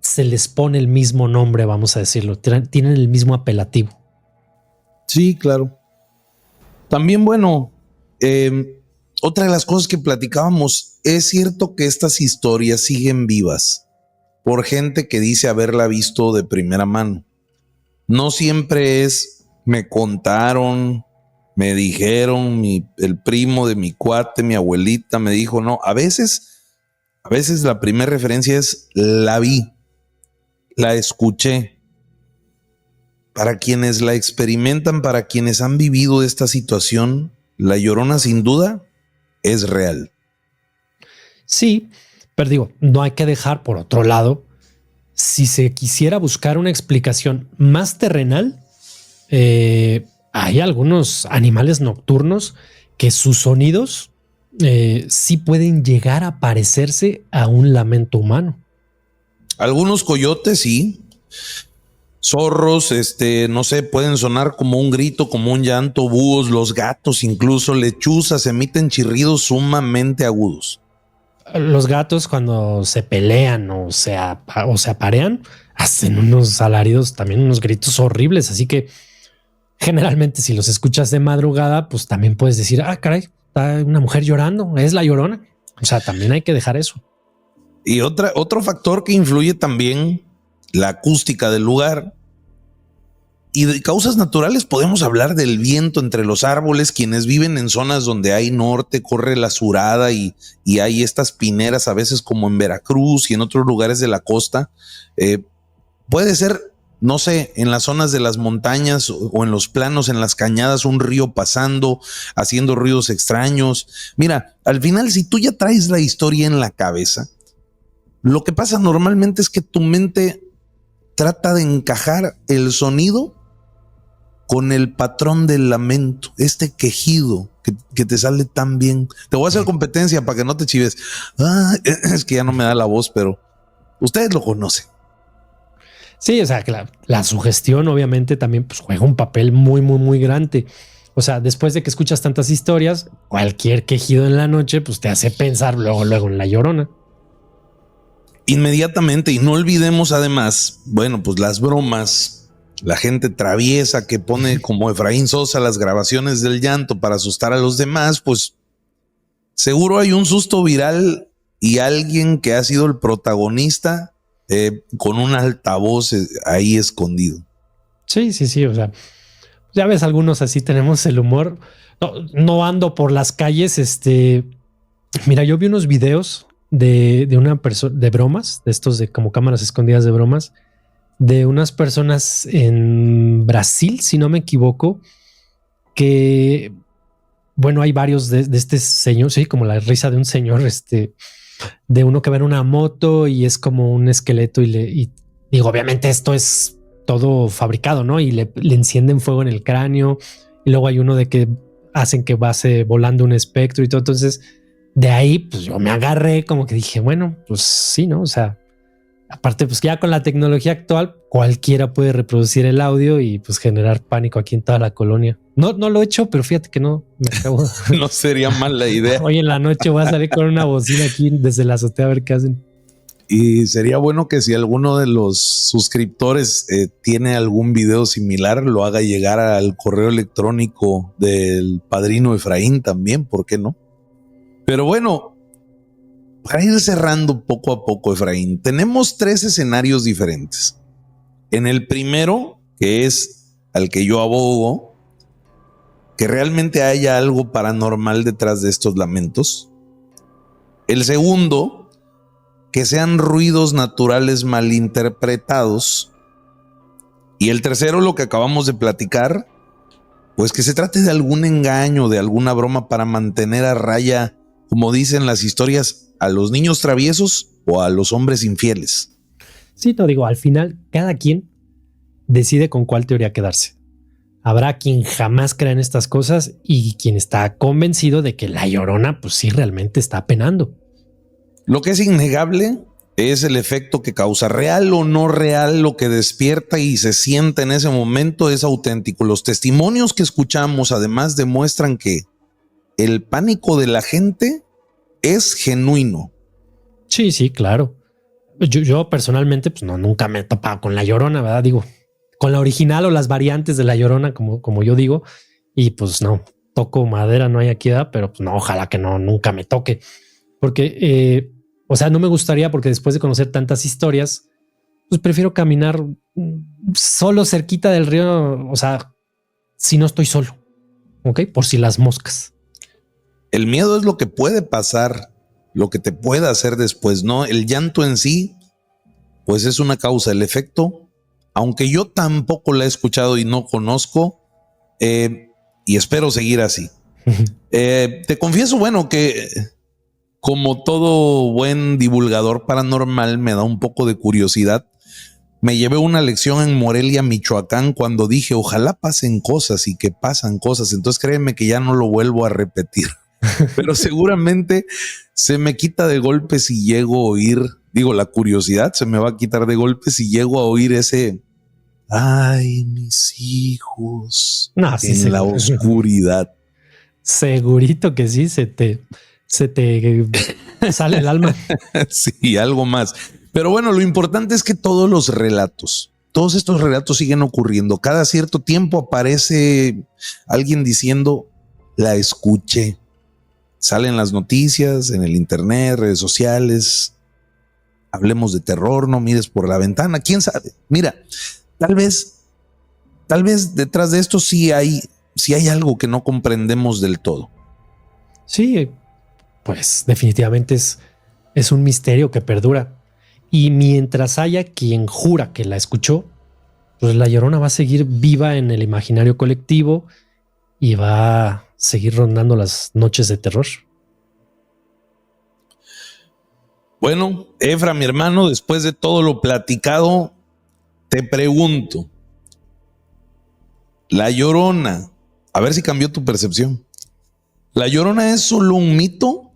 se les pone el mismo nombre, vamos a decirlo, tienen el mismo apelativo. Sí, claro. También, bueno, otra de las cosas que platicábamos, es cierto que estas historias siguen vivas por gente que dice haberla visto de primera mano. No siempre es me contaron, me dijeron, el primo de mi cuate, mi abuelita me dijo. No, a veces la primera referencia es la vi, la escuché. Para quienes la experimentan, para quienes han vivido esta situación, la Llorona sin duda es real. Sí, pero digo, no hay que dejar por otro lado, si se quisiera buscar una explicación más terrenal, hay algunos animales nocturnos que sus sonidos sí pueden llegar a parecerse a un lamento humano. Algunos coyotes, sí. Zorros, no sé, pueden sonar como un grito, como un llanto. Búhos, los gatos, incluso lechuzas, emiten chirridos sumamente agudos. Los gatos, cuando se pelean o se aparean, hacen unos alaridos, también unos gritos horribles. Así que generalmente, si los escuchas de madrugada, pues también puedes decir, ah, caray, está una mujer llorando, es la Llorona. O sea, también hay que dejar eso. Y otro factor que influye también, la acústica del lugar. Y de causas naturales podemos hablar del viento entre los árboles. Quienes viven en zonas donde hay norte, corre la surada y hay estas pineras a veces como en Veracruz y en otros lugares de la costa. Puede ser, no sé, en las zonas de las montañas o en los planos, en las cañadas, un río pasando, haciendo ruidos extraños. Mira, al final, si tú ya traes la historia en la cabeza, lo que pasa normalmente es que tu mente trata de encajar el sonido con el patrón del lamento, este quejido que te sale tan bien. Te voy a hacer competencia para que no te chives. Es que ya no me da la voz, pero ustedes lo conocen. Sí, o sea, que la sugestión obviamente también pues, juega un papel muy, muy, muy grande. O sea, después de que escuchas tantas historias, cualquier quejido en la noche pues te hace pensar luego en La Llorona. Inmediatamente, y no olvidemos además, bueno, pues las bromas, la gente traviesa que pone como Efraín Sosa las grabaciones del llanto para asustar a los demás, pues seguro hay un susto viral y alguien que ha sido el protagonista con un altavoz ahí escondido. Sí, sí, sí, o sea, ya ves, algunos así tenemos el humor. No ando por las calles, mira, yo vi unos videos de una persona, de bromas, de estos de como cámaras escondidas de bromas, de unas personas en Brasil, si no me equivoco, que, bueno, hay varios de este señor, sí, como la risa de un señor, de uno que va en una moto y es como un esqueleto y digo, obviamente esto es todo fabricado, ¿no? Y le encienden fuego en el cráneo y luego hay uno de que hacen que pase volando un espectro y todo. Entonces, de ahí, pues yo me agarré como que dije, bueno, pues sí, ¿no? O sea, aparte, pues ya con la tecnología actual, cualquiera puede reproducir el audio y pues generar pánico aquí en toda la colonia. No lo he hecho, pero fíjate que no me acabo. No sería mala idea. Hoy en la noche voy a salir con una bocina aquí desde la azotea a ver qué hacen. Y sería bueno que si alguno de los suscriptores tiene algún video similar, lo haga llegar al correo electrónico del padrino Efraín también, ¿por qué no? Pero bueno, para ir cerrando poco a poco, Efraín, tenemos 3 escenarios diferentes. En el primero, que es al que yo abogo, que realmente haya algo paranormal detrás de estos lamentos. El segundo, que sean ruidos naturales malinterpretados. Y el tercero, lo que acabamos de platicar, pues que se trate de algún engaño, de alguna broma para mantener a raya, como dicen las historias, a los niños traviesos o a los hombres infieles. Sí, te digo, al final cada quien decide con cuál teoría quedarse. Habrá quien jamás crea en estas cosas y quien está convencido de que La Llorona pues sí realmente está penando. Lo que es innegable es el efecto que causa, real o no real, lo que despierta y se siente en ese momento es auténtico. Los testimonios que escuchamos además demuestran que el pánico de la gente es genuino. Sí, sí, claro. Yo personalmente pues no, nunca me he topado con La Llorona, ¿verdad? Digo, con la original o las variantes de La Llorona, como yo digo, y pues no, toco madera, no hay aquí edad, pero pues no, ojalá que no, nunca me toque. Porque, o sea, no me gustaría porque después de conocer tantas historias, pues prefiero caminar solo cerquita del río, o sea, si no estoy solo, ¿ok? Por si las moscas. El miedo es lo que puede pasar, lo que te pueda hacer después, ¿no? El llanto en sí, pues es una causa. El efecto, aunque yo tampoco la he escuchado y no conozco, y espero seguir así. Te confieso, bueno, que como todo buen divulgador paranormal me da un poco de curiosidad. Me llevé una lección en Morelia, Michoacán, cuando dije, ojalá pasen cosas y que pasan cosas. Entonces créeme que ya no lo vuelvo a repetir. Pero seguramente se me quita de golpe si llego a oír, digo, la curiosidad se me va a quitar de golpe si llego a oír ese, ay, mis hijos, No, sí, en la oscuridad. Segurito que sí, se te sale el alma. Sí, algo más. Pero bueno, lo importante es que todos estos relatos siguen ocurriendo. Cada cierto tiempo aparece alguien diciendo, la escuché. Salen las noticias en el internet, redes sociales. Hablemos de terror, no mires por la ventana. ¿Quién sabe? Mira, tal vez tal vez detrás de esto sí hay algo que no comprendemos del todo. Sí, pues definitivamente es un misterio que perdura. Y mientras haya quien jura que la escuchó, pues la Llorona va a seguir viva en el imaginario colectivo y va a seguir rondando las noches de terror. Bueno, Efra, mi hermano, después de todo lo platicado, te pregunto, La Llorona, a ver si cambió tu percepción. ¿La Llorona es solo un mito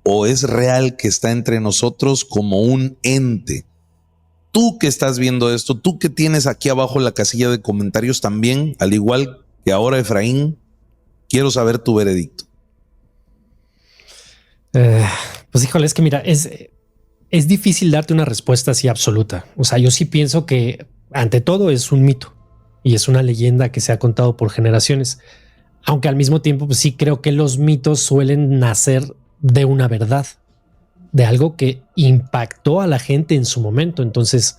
o es real que está entre nosotros como un ente? Tú que estás viendo esto, tú que tienes aquí abajo la casilla de comentarios también, al igual que ahora Efraín, quiero saber tu veredicto. Pues híjole, es que mira, es difícil darte una respuesta así absoluta. O sea, yo sí pienso que ante todo es un mito y es una leyenda que se ha contado por generaciones. Aunque al mismo tiempo, pues sí creo que los mitos suelen nacer de una verdad, de algo que impactó a la gente en su momento. Entonces,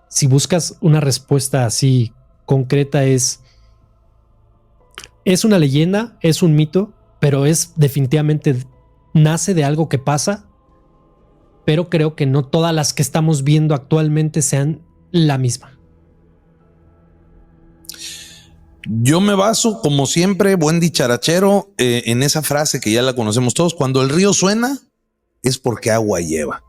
si buscas una respuesta así concreta, es una leyenda, es un mito, pero es definitivamente nace de algo que pasa, pero creo que no todas las que estamos viendo actualmente sean la misma. Yo me baso, como siempre, buen dicharachero, en esa frase que ya la conocemos todos: cuando el río suena, es porque agua lleva.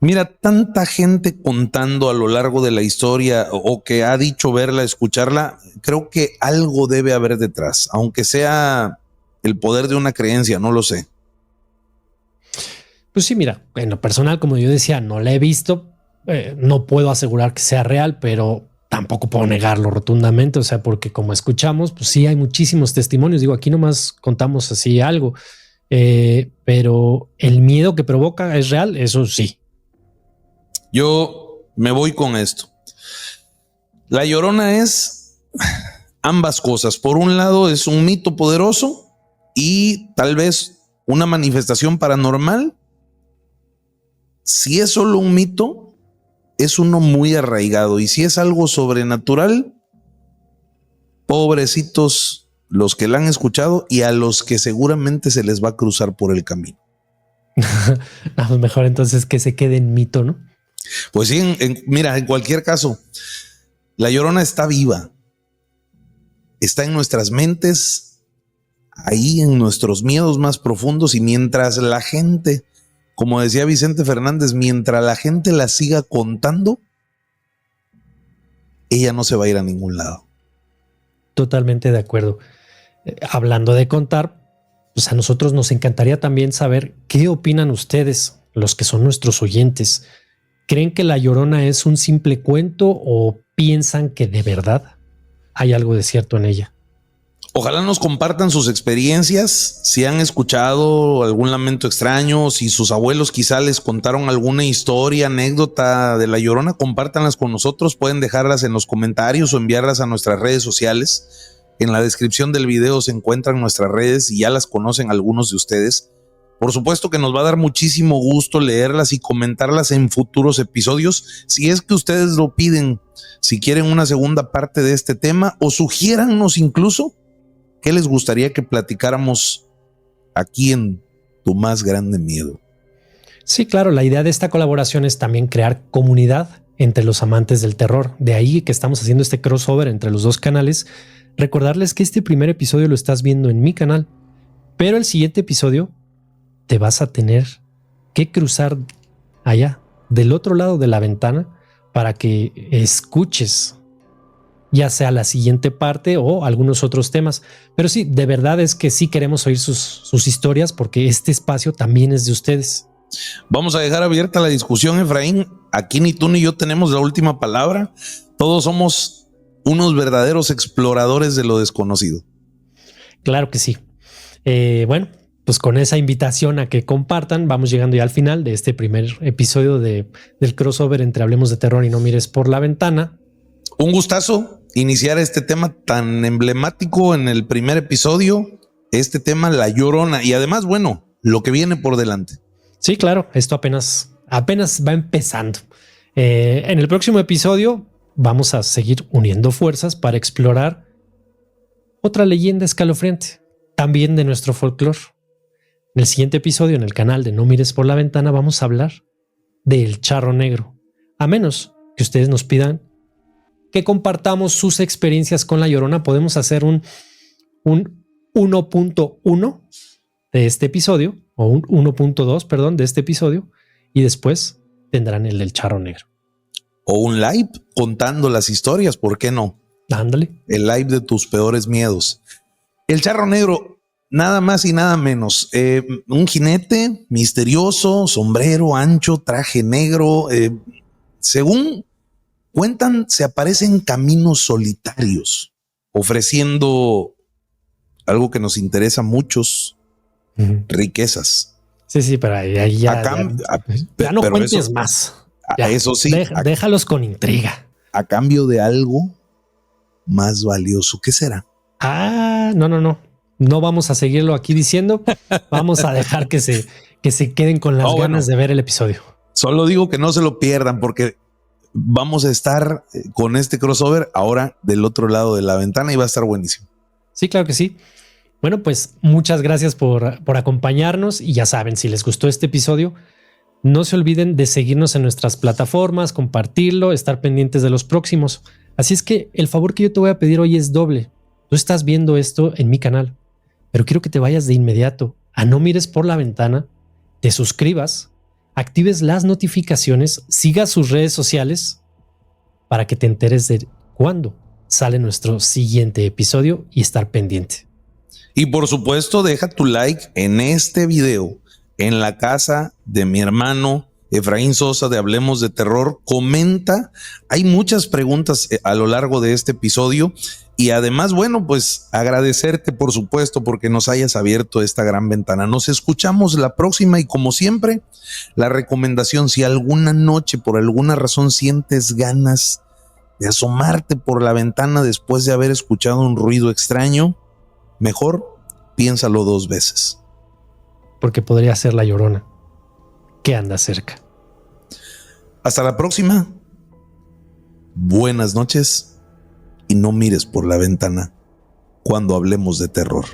Mira, tanta gente contando a lo largo de la historia o que ha dicho verla, escucharla, creo que algo debe haber detrás, aunque sea el poder de una creencia, no lo sé. Pues sí, mira, en lo personal, como yo decía, no la he visto, no puedo asegurar que sea real, pero tampoco puedo negarlo rotundamente, o sea, porque como escuchamos, pues sí hay muchísimos testimonios. Digo, aquí nomás contamos así algo, pero el miedo que provoca es real, eso sí. Yo me voy con esto. La Llorona es ambas cosas. Por un lado, es un mito poderoso y tal vez una manifestación paranormal. Si es solo un mito, es uno muy arraigado, y si es algo sobrenatural, pobrecitos los que la han escuchado y a los que seguramente se les va a cruzar por el camino. A lo mejor entonces que se quede en mito, ¿no? Pues sí, mira, en cualquier caso, la Llorona está viva, está en nuestras mentes, ahí en nuestros miedos más profundos, y mientras la gente, como decía Vicente Fernández, mientras la gente la siga contando, ella no se va a ir a ningún lado. Totalmente de acuerdo. Hablando de contar, pues a nosotros nos encantaría también saber qué opinan ustedes, los que son nuestros oyentes. ¿Creen que La Llorona es un simple cuento o piensan que de verdad hay algo de cierto en ella? Ojalá nos compartan sus experiencias, si han escuchado algún lamento extraño, si sus abuelos quizá les contaron alguna historia, anécdota de La Llorona, compártanlas con nosotros. Pueden dejarlas en los comentarios o enviarlas a nuestras redes sociales. En la descripción del video se encuentran nuestras redes y ya las conocen algunos de ustedes. Por supuesto que nos va a dar muchísimo gusto leerlas y comentarlas en futuros episodios, si es que ustedes lo piden, si quieren una segunda parte de este tema, o sugiérannos incluso qué les gustaría que platicáramos aquí en Tu Más Grande Miedo. Sí, claro, la idea de esta colaboración es también crear comunidad entre los amantes del terror. De ahí que estamos haciendo este crossover entre los dos canales. Recordarles que este primer episodio lo estás viendo en mi canal, pero el siguiente episodio te vas a tener que cruzar allá, del otro lado de la ventana, para que escuches ya sea la siguiente parte o algunos otros temas. Pero sí, de verdad es que sí queremos oír sus historias, porque este espacio también es de ustedes. Vamos a dejar abierta la discusión, Efraín. Aquí ni tú ni yo tenemos la última palabra. Todos somos unos verdaderos exploradores de lo desconocido. Claro que sí. Bueno, pues con esa invitación a que compartan, vamos llegando ya al final de este primer episodio del crossover entre Hablemos de Terror y No Mires por la Ventana. Un gustazo iniciar este tema tan emblemático en el primer episodio, este tema, La Llorona, y además, bueno, lo que viene por delante. Sí, claro, esto apenas va empezando. En el próximo episodio vamos a seguir uniendo fuerzas para explorar otra leyenda escalofriante, también de nuestro folclore. En el siguiente episodio, en el canal de No Mires por la Ventana, vamos a hablar del charro negro. A menos que ustedes nos pidan que compartamos sus experiencias con La Llorona, podemos hacer un 1.1 de este episodio, o un 1.2, perdón, de este episodio, y después tendrán el del charro negro. O un live contando las historias, ¿por qué no? Ándale. El live de tus peores miedos. El charro negro, nada más y nada menos. Un jinete misterioso, sombrero ancho, traje negro. Según cuentan, se aparece en caminos solitarios, ofreciendo algo que nos interesa a muchos, riquezas. Sí, pero ahí ya, ya no cuentes eso, más. Ya, eso sí. Déjalos con intriga. A cambio de algo más valioso. ¿Qué será? No. No vamos a seguirlo aquí diciendo. Vamos a dejar que se queden con las ganas de ver el episodio. Solo digo que no se lo pierdan porque vamos a estar con este crossover ahora del otro lado de la ventana y va a estar buenísimo. Sí, claro que sí. Bueno, pues muchas gracias por acompañarnos y ya saben, si les gustó este episodio, no se olviden de seguirnos en nuestras plataformas, compartirlo, estar pendientes de los próximos. Así es que el favor que yo te voy a pedir hoy es doble. Tú estás viendo esto en mi canal, pero quiero que te vayas de inmediato a No Mires por la Ventana, te suscribas, actives las notificaciones, sigas sus redes sociales para que te enteres de cuándo sale nuestro siguiente episodio y estar pendiente. Y por supuesto, deja tu like en este video, en la casa de mi hermano Efraín Sosa de Hablemos de Terror. Comenta, hay muchas preguntas a lo largo de este episodio y además, bueno, pues agradecerte por supuesto porque nos hayas abierto esta gran ventana. Nos escuchamos la próxima y como siempre, la recomendación, si alguna noche por alguna razón sientes ganas de asomarte por la ventana después de haber escuchado un ruido extraño, mejor piénsalo 2 veces. Porque podría ser La Llorona, que anda cerca. Hasta la próxima. Buenas noches y no mires por la ventana cuando hablemos de terror.